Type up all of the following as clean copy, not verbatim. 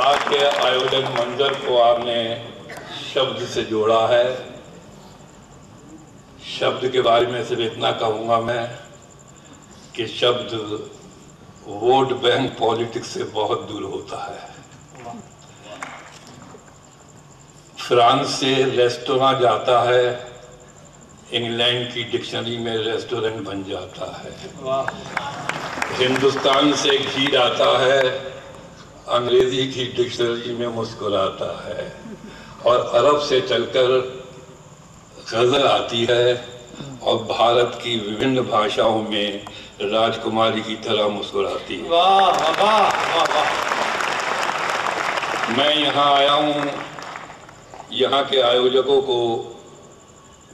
आज के आयोजन मंजर को आपने शब्द से जोड़ा है। शब्द के बारे में सिर्फ इतना कहूँगा मैं कि शब्द वोट बैंक पॉलिटिक्स से बहुत दूर होता है। फ्रांस से रेस्टोरेंट जाता है, इंग्लैंड की डिक्शनरी में रेस्टोरेंट बन जाता है। हिंदुस्तान से घी आता है, अंग्रेजी की डिक्शनरी में मुस्कुराता है। और अरब से चलकर गजल आती है और भारत की विभिन्न भाषाओं में राजकुमारी की तरह मुस्कुराती है। वाह वाह वाह। मैं यहाँ आया हूँ, यहाँ के आयोजकों को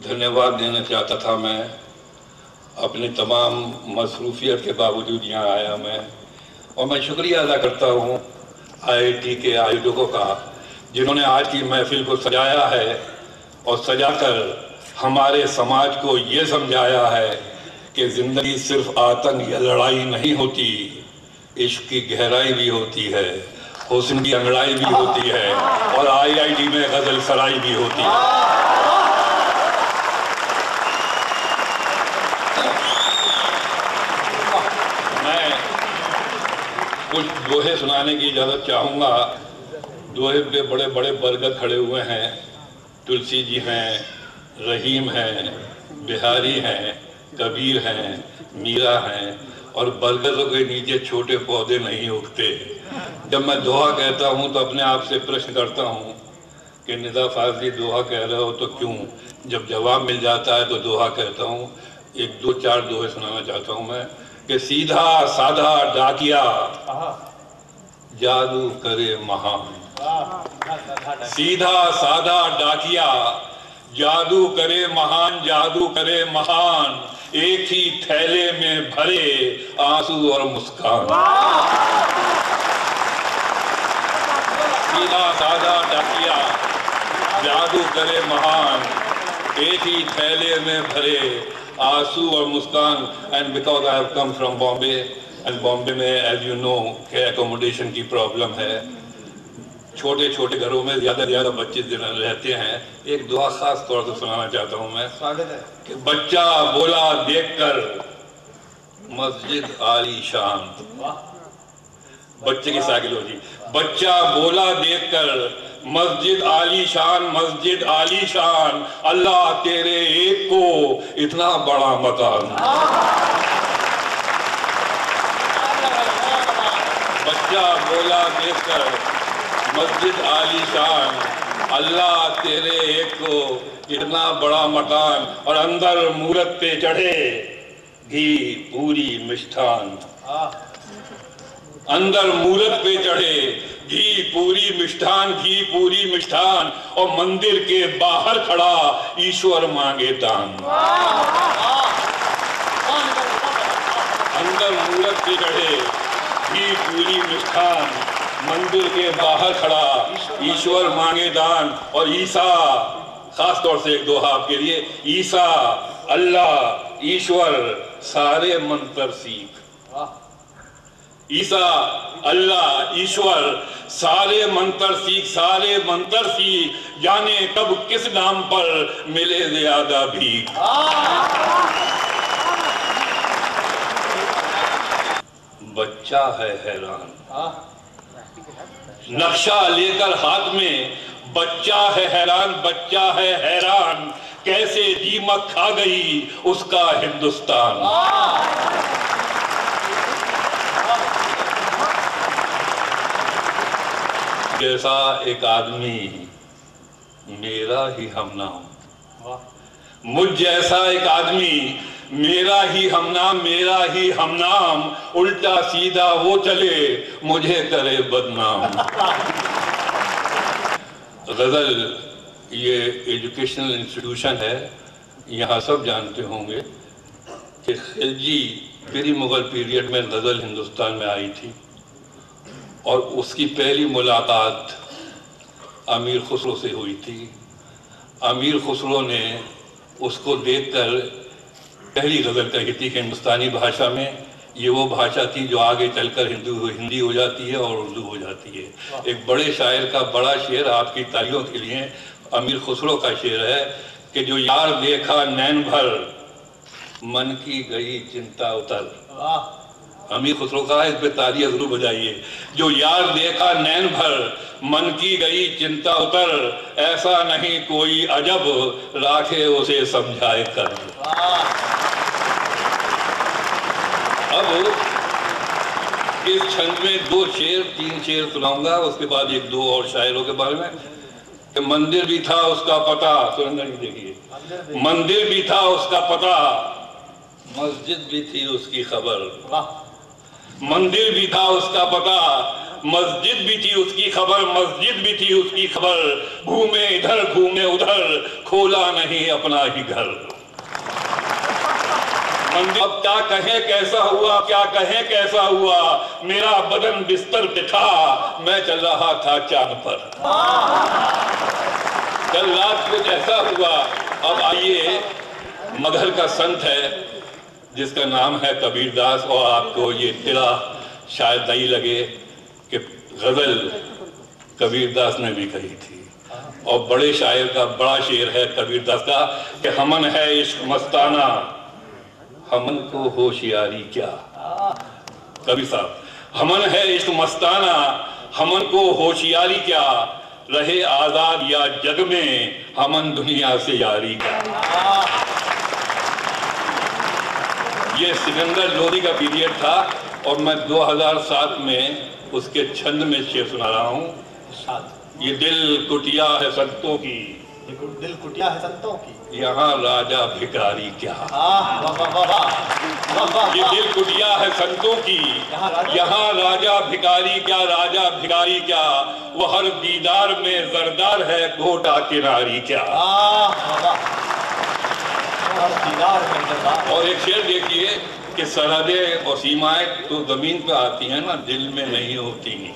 धन्यवाद देना चाहता था। मैं अपने तमाम मसरूफियत के बावजूद यहाँ आया मैं, और मैं शुक्रिया अदा करता हूँ IIT के आयोजकों का, जिन्होंने आज की महफिल को सजाया है और सजाकर हमारे समाज को ये समझाया है कि जिंदगी सिर्फ आतंक या लड़ाई नहीं होती, इश्क की गहराई भी होती है, हुस्न की अंगड़ाई भी होती है, और IIT में गजल सराई भी होती है। कुछ दोहे सुनाने की इजाज़त चाहूँगा। दोहे पे बड़े बड़े बरगद खड़े हुए हैं। तुलसी जी हैं, रहीम हैं, बिहारी हैं, कबीर हैं, मीरा हैं, और बरगदों के नीचे छोटे पौधे नहीं उगते। जब मैं दोहा कहता हूँ तो अपने आप से प्रश्न करता हूँ कि निदा फाजली दोहा कह रहे हो तो क्यों? जब जवाब मिल जाता है तो दोहा कहता हूँ। एक दो चार दोहे सुनाना चाहता हूँ मैं कि सीधा साधा डाकिया जादू करे महान। सीधा साधा डाकिया जादू करे महान, जादू करे महान, एक ही थैले में भरे आंसू और मुस्कान। सीधा साधा डाकिया जादू करे महान, एक ही थैले में भरे आंसू और मुस्कान। And because I have come from Bombay, and Bombay में एज यू नो के एकोमोडेशन की प्रॉब्लम है। छोटे छोटे घरों में ज्यादा ज्यादा बच्चे रहते हैं। एक दुआ खास तौर से सुनाना चाहता हूँ मैं कि बच्चा बोला देखकर मस्जिद आलीशान। बच्चे की साइकोलॉजी। बच्चा बोला देखकर मस्जिद आलीशान, मस्जिद आलीशान, अल्लाह तेरे एक को इतना बड़ा मकान। बच्चा बोला देखकर मस्जिद आलीशान, अल्लाह तेरे एक को इतना बड़ा मकान, और अंदर मूरत पे चढ़े घी पूरी मिष्ठान। अंदर मूरत पे चढ़े घी पूरी मिष्ठान, घी पूरी मिष्ठान, और मंदिर के बाहर खड़ा ईश्वर मांगे दान। अंदर मूरत पे चढ़े घी पूरी मिष्ठान, मंदिर के बाहर खड़ा ईश्वर मांगे दान। और ईसा, खास तौर से एक दोहा आपके लिए, ईसा अल्लाह ईश्वर सारे मंत्र सीख। ईसा अल्लाह ईश्वर सारे मंत्र सीख, सारे मंत्र सीख, जाने कब किस नाम पर मिले ज्यादा भीख। बच्चा है हैरान, नक्शा लेकर हाथ में, बच्चा है हैरान, बच्चा है हैरान, कैसे दीमक खा गई उसका हिंदुस्तान। जैसा एक आदमी मेरा ही हमनाम, मुझ जैसा एक आदमी मेरा ही हमनाम, मेरा ही हमनाम, उल्टा सीधा वो चले मुझे करे बदनाम। गजल ये एजुकेशनल इंस्टीट्यूशन है, यहाँ सब जानते होंगे कि खिलजी प्री मुगल पीरियड में गजल हिंदुस्तान में आई थी, और उसकी पहली मुलाकात अमीर खुसरो से हुई थी। अमीर खुसरो ने उसको देखकर पहली गजल कही थी हिंदुस्तानी भाषा में ये वो भाषा थी जो आगे चलकर हिंदी हो जाती है और उर्दू हो जाती है। एक बड़े शायर का बड़ा शेर आपकी तालियों के लिए अमीर खुसरो का शेर है कि जो यार देखा नैन भर मन की गई चिंता उतर। अमीर खुसरो का, इस पे तालियां जरूर बजाइए। जो यार देखा नैन भर मन की गई चिंता उतर, ऐसा नहीं कोई अजब राखे उसे समझाए कर। अब इस छंद में 2 शेर 3 शेर सुनाऊंगा, उसके बाद 1-2 और शायरों के बारे में। मंदिर भी था उसका पता, सुरेंद्र जी देखिए। मंदिर भी था उसका पता, मस्जिद भी थी उसकी खबर। मंदिर भी था उसका पता, मस्जिद भी थी उसकी खबर, मस्जिद भी थी उसकी खबर। घूमे इधर घूमे उधर, खोला नहीं अपना ही घर। मंदिर अब क्या कहें कैसा हुआ, क्या कहें कैसा हुआ, मेरा बदन बिस्तर पे था, मैं चल रहा था चांद पर। कल रात को जैसा हुआ। अब आइए, मगहर का संत है जिसका नाम है कबीरदास, और आपको ये तिला शायद नहीं लगे कि गजल कबीरदास ने भी कही थी। और बड़े शायर का बड़ा शेर है कबीरदास का कि हमन है इश्क मस्ताना, हमन को होशियारी क्या। कबीर साहब, हमन है इश्क मस्ताना, हमन को होशियारी क्या, रहे आजाद या जग में, हमन दुनिया से यारी क्या। ये सिकंदर लोधी का पीरियड था और मैं 2007 में उसके छंद में शेर सुना रहा हूँ। ये दिल कुटिया है संतों की, दिल कुटिया है संतों की, यहाँ राजा भिखारी क्या। ये दिल कुटिया है संतों की, यहाँ राजा भिखारी क्या, राजा भिखारी क्या, वो हर दीदार में जरदार है, घोटा किनारी क्या। और एक शेर देखिए कि सरहदें और सीमाएं तो जमीन पे आती हैं ना, दिल में नहीं होती।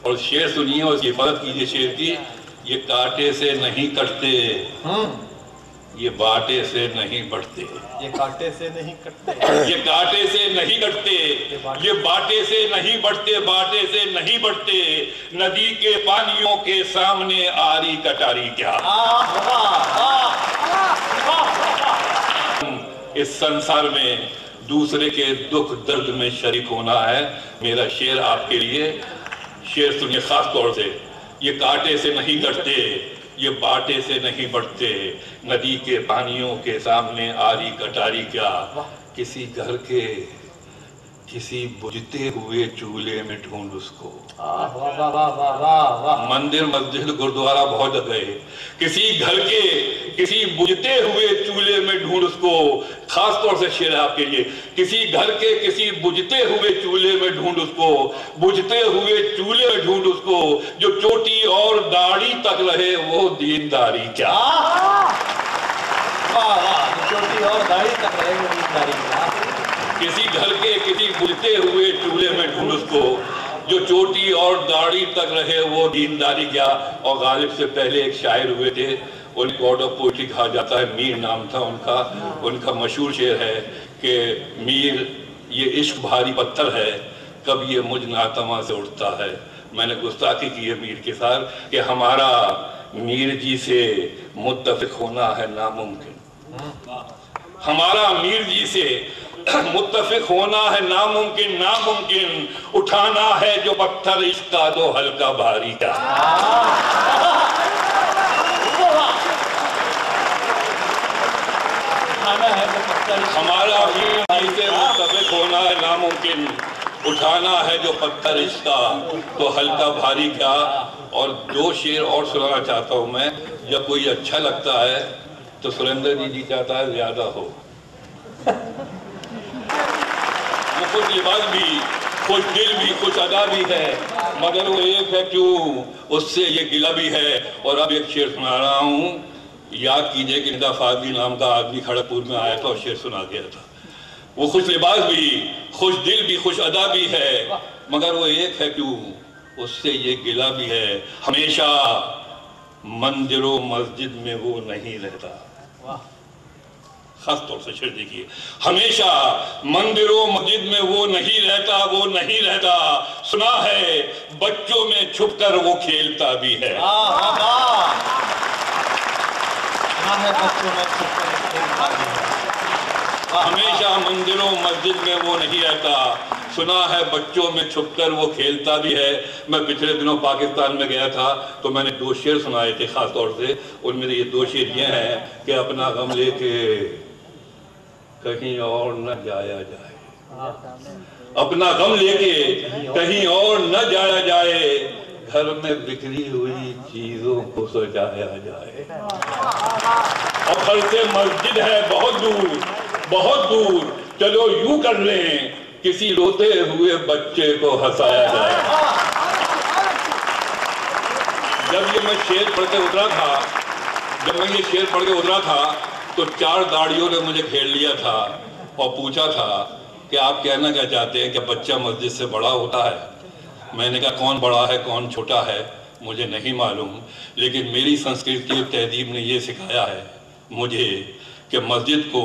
और शेर सुनिए और हिफाजत कीजिए शेर की। ये कांटे से नहीं कटते, ये बाटे से नहीं बढ़ते। ये कांटे से नहीं कटते, ये कांटे से नहीं कटते, ये बाटे से नहीं बढ़ते, बाटे से नहीं बढ़ते। नदी के पानियों के सामने आरी कटारी क्या। इस संसार में दूसरे के दुख दर्द में शरीक होना है। मेरा शेर आपके लिए, शेर सुनिए खास तौर से। ये कांटे से नहीं कटते, ये बाटे से नहीं बढ़ते, नदी के पानियों के सामने आरी कटारी क्या। किसी घर के किसी बुझते हुए चूल्हे में ढूंढ उसको। मंदिर मस्जिद गुरुद्वारा बहुत गए, किसी घर के किसी बुझते हुए चूल्हे में ढूंढ उसको। खास तौर से शेर आपके लिए। किसी घर के किसी बुझते हुए चूल्हे में ढूंढ उसको, बुझते हुए चूल्हे में ढूंढ उसको, जो चोटी और दाढ़ी तक रहे वो दीनदारी क्या। चोटी और दाढ़ी तक रहे वो दीनदारी क्या। किसी घर के किसी बुझते हुए चूल्हे में ढूंढ उसको, जो चोटी और दाढ़ी तक रहे वो दीनदारी क्या। और गालिब से पहले एक शायर हुए थे, उन्हें गॉड ऑफ पोएट्री कहा जाता है, मीर नाम था उनका। उनका मशहूर शेर है कि मीर ये इश्क भारी पत्थर है, कब ये मुझ नातमा से उठता है। मैंने गुस्ताखी की है मीर के साथ कि हमारा मीर जी से मुत्तफिक होना है नामुमकिन। हमारा मीर जी से मुत्तफिक होना है नामुमकिन, नामुमकिन। उठाना है जो पत्थर इश्क का तो हल्का भारी का। हमारा मीर जी से मुत्तफिक होना है नामुमकिन, उठाना है जो पत्थर इश्क का तो हल्का भारी का। और 2 शेर और सुनाना चाहता हूं मैं। जब कोई अच्छा लगता है तो सुरेंद्र जी चाहता है ज्यादा हो। वो खुश लिबास भी, खुश दिल भी, खुश अदा भी है, मगर वो एक है क्यों उससे ये गिला भी है। और अब एक शेर सुना रहा हूँ। याद कीजिए कि निदा फादी नाम का आदमी खड़गपुर में आया था और शेर सुना गया था। वो खुश लिबास भी, खुश दिल भी, खुश अदा भी है, मगर वो एक है क्यों उससे ये गिला भी है। हमेशा मंदिरों मस्जिद में वो नहीं रहता। खास तौर से शेर देखिए, हमेशा मंदिरों मस्जिद में वो नहीं रहता, वो नहीं रहता, सुना है बच्चों में छुपकर वो खेलता भी है। सुना है बच्चों में छुपकर खेलता भी है। हमेशा मंदिरों मस्जिद में वो नहीं रहता, सुना है बच्चों में छुपकर वो खेलता भी है। मैं पिछले दिनों पाकिस्तान में गया था तो मैंने 2 शेर सुनाए थे खास तौर से। उनमें ये 2 शेर ये हैं कि अपना गम लेके कहीं और न जाया जाए, अपना गम लेके कहीं और न जाया जाए, घर में बिखरी हुई चीजों को सजाया जाए। और घर से मस्जिद है बहुत दूर, बहुत दूर, चलो यूं कर लें किसी रोते हुए बच्चे को हंसाया जाए। जब ये मैं शेर पढ़ के उतरा था, तो 4 दाढ़ियों ने मुझे घेर लिया था और पूछा था कि आप कहना क्या चाहते हैं कि बच्चा मस्जिद से बड़ा होता है। मैंने कहा कौन बड़ा है कौन छोटा है मुझे नहीं मालूम, लेकिन मेरी संस्कृति और तहजीब ने ये सिखाया है मुझे कि मस्जिद को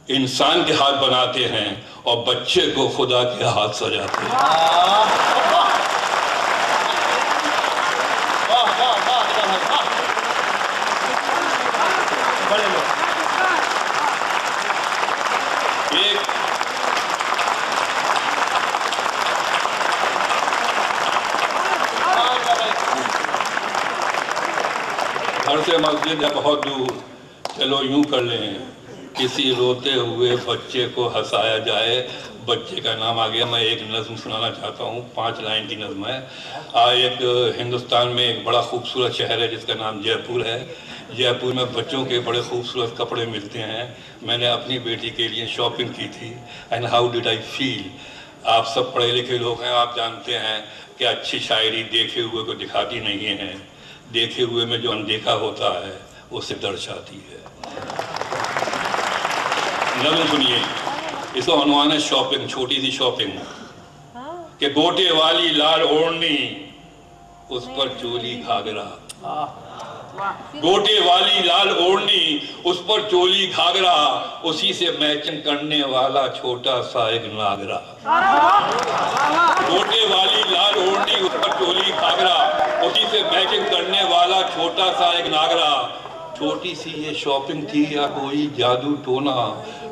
इंसान के हाथ बनाते हैं और बच्चे को खुदा के हाथ सजाते हैं। घर से मस्जिद है बहुत दूर, चलो यूं कर लें किसी रोते हुए बच्चे को हंसाया जाए। बच्चे का नाम आ गया। मैं एक नज़्म सुनाना चाहता हूँ, 5 लाइन की नज़्म है। एक हिंदुस्तान में एक बड़ा खूबसूरत शहर है जिसका नाम जयपुर है। जयपुर में बच्चों के बड़े खूबसूरत कपड़े मिलते हैं। मैंने अपनी बेटी के लिए शॉपिंग की थी। And how did I feel. आप सब पढ़े लिखे लोग हैं, आप जानते हैं कि अच्छी शायरी देखे हुए को दिखाती नहीं है, देखे हुए में जो अनदेखा होता है उसे दर्शाती है। नज़्म सुनिए, इसका उन्वान है शॉपिंग, छोटी सी शॉपिंग। कि गोटे वाली लाल ओढ़नी उस पर चोली घाघरा, गोटे वाली लाल ओढ़नी उस पर चोली घाघरा, उसी से मैचिंग करने वाला छोटा सा एक नागरा। गोटे वाली लाल ओढ़नी उस पर चोली घाघरा, उसी से मैचिंग करने वाला छोटा सा एक नागरा। छोटी सी ये शॉपिंग थी या कोई जादू टोना,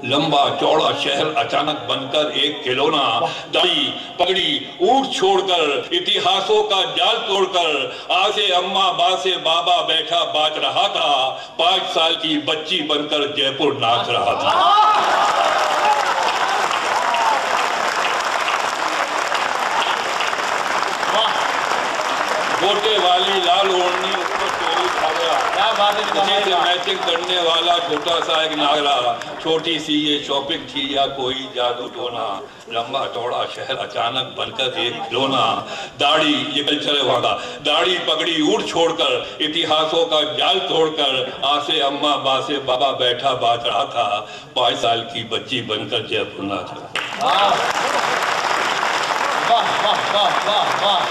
लंबा चौड़ा शहर अचानक बनकर एक खिलौना। दाढ़ी पगड़ी ऊंट छोड़कर, इतिहासों का जाल तोड़कर, आसे अम्मा बासे बाबा बैठा बाज रहा था, 5 साल की बच्ची बनकर जयपुर नाच रहा था। गोटे वाली लाल ओढ़नी उस पर चोली घाघरा, उसी से मैचिंग करने वाला छोटा सा एक नागरा। छोटी सी ये शॉपिंग थी या कोई जादू टोना, लंबा चौड़ा शहर अचानक बनकर एक खिलौना। दाढ़ी, ये कल्चर है वहाँ का, दाढ़ी पगड़ी ऊंट छोड़कर, इतिहासों का जाल तोड़कर, आसे अम्मा बासे बाबा बैठा बाज रहा था, 5 साल की बच्ची बनकर जयपुर नाच रहा। वाह वाह वाह वाह वाह वाह।